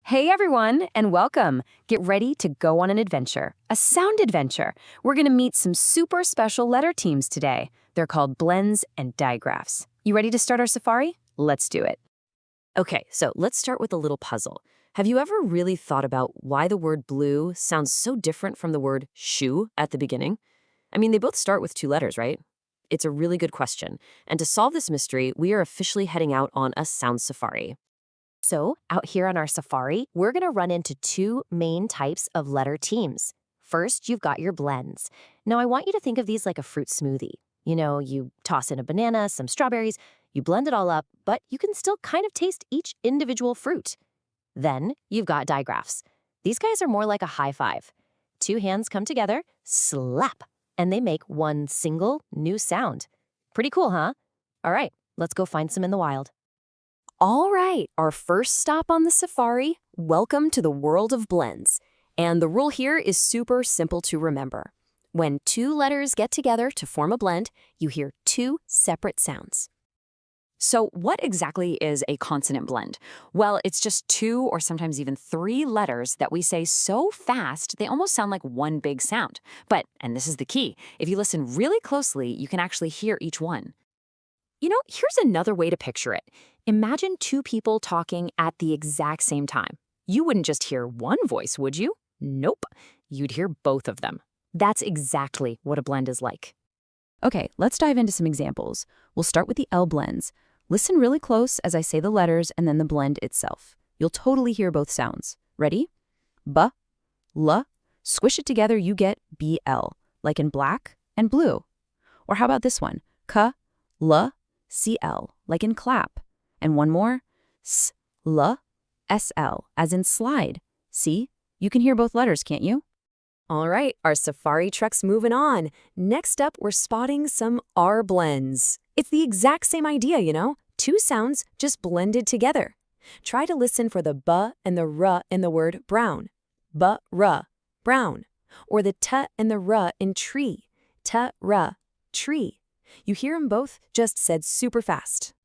Hey everyone, and welcome. Get ready to go on an adventure, a sound adventure. We're going to meet some super special letter teams today. They're called Blends and Digraphs. You ready to start our safari? Let's do it. Okay, so let's start with a little puzzle. Have you ever really thought about why the word blue sounds so different from the word shoe at the beginning? I mean, they both start with two letters, right? It's a really good question. And to solve this mystery, we are officially heading out on a sound safari. So, out here on our safari, we're going to run into two main types of letter teams. First, you've got your blends. Now, I want you to think of these like a fruit smoothie. You toss in a banana, some strawberries, you blend it all up, but you can still kind of taste each individual fruit. Then, you've got digraphs. These guys are more like a high five. Two hands come together, slap, and they make one single new sound. Pretty cool, huh? All right, let's go find some in the wild. All right, our first stop on the safari, welcome to the world of blends. And the rule here is super simple to remember. When two letters get together to form a blend, you hear two separate sounds. So what exactly is a consonant blend? Well, it's just two or sometimes even three letters that we say so fast they almost sound like one big sound. But, and this is the key, if you listen really closely, you can actually hear each one. Here's another way to picture it. Imagine two people talking at the exact same time. You wouldn't just hear one voice, would you? Nope. You'd hear both of them. That's exactly what a blend is like. Okay, let's dive into some examples. We'll start with the L blends. Listen really close as I say the letters and then the blend itself. You'll totally hear both sounds. Ready? B, L. Squish it together, you get BL, like in black and blue. Or how about this one? K, L, CL, like in clap. And one more, SL, as in slide. See? You can hear both letters, can't you? All right, our safari truck's moving on. Next up, we're spotting some R blends. It's the exact same idea, Two sounds just blended together. Try to listen for the B and the R in the word brown. B-R, brown. Or the T and the R in tree. T-R, tree. You hear them both, just said super fast.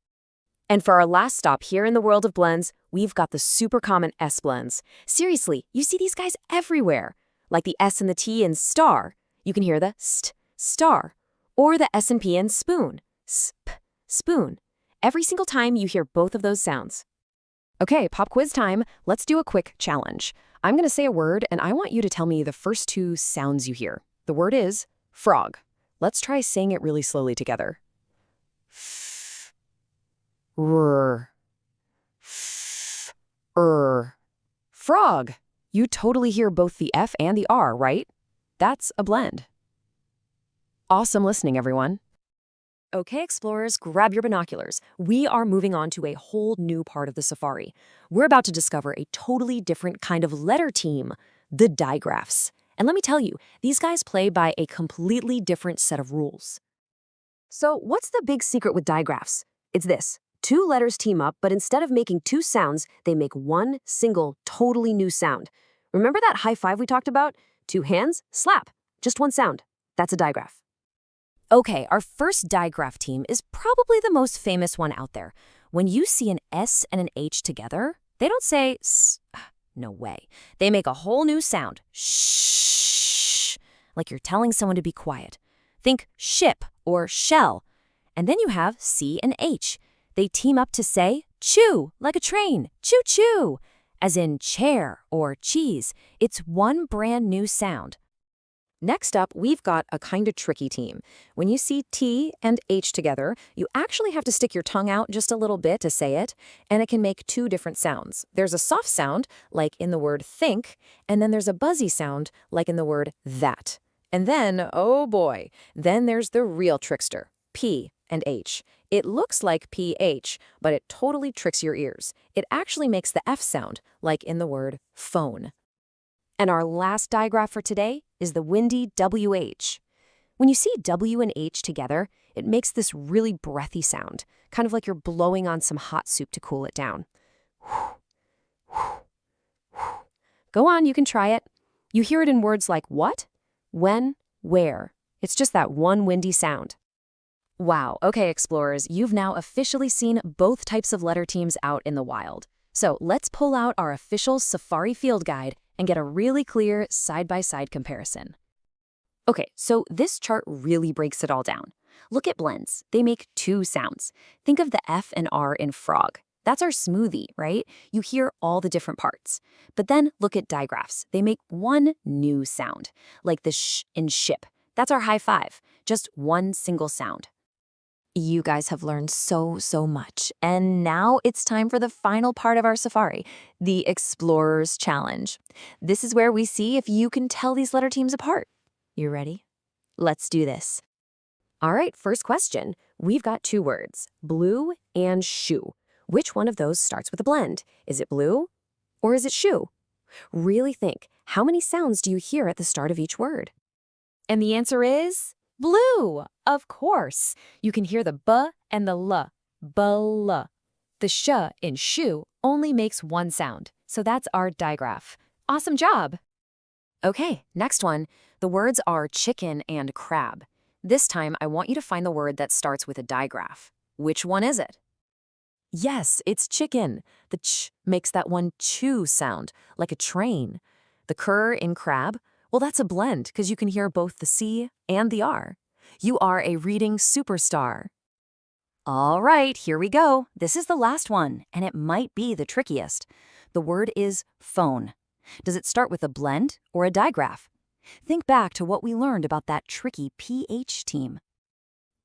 And for our last stop here in the world of blends, we've got the super common S blends. Seriously, you see these guys everywhere. Like the S and the T in star. You can hear the st, star. Or the S and P in spoon. Sp, spoon. Every single time you hear both of those sounds. Okay, pop quiz time. Let's do a quick challenge. I'm going to say a word, and I want you to tell me the first two sounds you hear. The word is frog. Let's try saying it really slowly together. F, r, f, frog. You totally hear both the F and the R, right? That's a blend. Awesome listening, everyone. Okay, explorers, grab your binoculars. We are moving on to a whole new part of the safari. We're about to discover a totally different kind of letter team, the digraphs. And let me tell you, these guys play by a completely different set of rules. So what's the big secret with digraphs? It's this. Two letters team up, but instead of making two sounds, they make one single, totally new sound. Remember that high five we talked about? Two hands, slap. Just one sound. That's a digraph. Okay, our first digraph team is probably the most famous one out there. When you see an S and an H together, they don't say s. No way. They make a whole new sound. Shh. Like you're telling someone to be quiet. Think ship or shell. And then you have C and H. They team up to say chew, like a train. Choo-choo. As in chair or cheese. It's one brand new sound. Next up, we've got a kind of tricky team. When you see T and H together, you actually have to stick your tongue out just a little bit to say it, and it can make two different sounds. There's a soft sound, like in the word think, and then there's a buzzy sound, like in the word that. And then, oh boy, then there's the real trickster, P and H. It looks like PH, but it totally tricks your ears. It actually makes the F sound, like in the word phone. And our last digraph for today is the windy WH. When you see W and H together, it makes this really breathy sound, kind of like you're blowing on some hot soup to cool it down. Go on, you can try it. You hear it in words like what, when, where. It's just that one windy sound. Wow, okay, explorers, you've now officially seen both types of letter teams out in the wild. So let's pull out our official Safari field guide and get a really clear side-by-side comparison. Okay, so this chart really breaks it all down. Look at blends. They make two sounds. Think of the F and R in frog. That's our smoothie, right? You hear all the different parts. But then look at digraphs. They make one new sound, like the sh in ship. That's our high five, just one single sound. You guys have learned so much. And now it's time for the final part of our safari, the Explorer's Challenge. This is where we see if you can tell these letter teams apart. You ready? Let's do this. All right, first question. We've got two words, blue and shoe. Which one of those starts with a blend? Is it blue or is it shoe? Really think, how many sounds do you hear at the start of each word? And the answer is blue, of course. You can hear the b and the l, b-l. The sh in shoe only makes one sound, so that's our digraph. Awesome job! Okay, next one. The words are chicken and crab. This time, I want you to find the word that starts with a digraph. Which one is it? Yes, it's chicken. The ch makes that one chew sound, like a train. The cur in crab, well, that's a blend because you can hear both the C and the R. You are a reading superstar. All right, here we go. This is the last one, and it might be the trickiest. The word is phone. Does it start with a blend or a digraph? Think back to what we learned about that tricky PH team.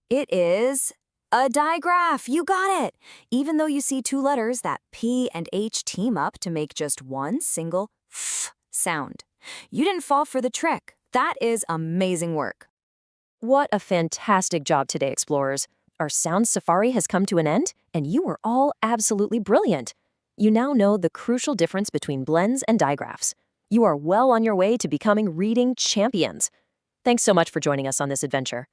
It is a digraph. You got it. Even though you see two letters, that P and H team up to make just one single f sound. You didn't fall for the trick. That is amazing work. What a fantastic job today, explorers. Our sound safari has come to an end, and you were all absolutely brilliant. You now know the crucial difference between blends and digraphs. You are well on your way to becoming reading champions. Thanks so much for joining us on this adventure.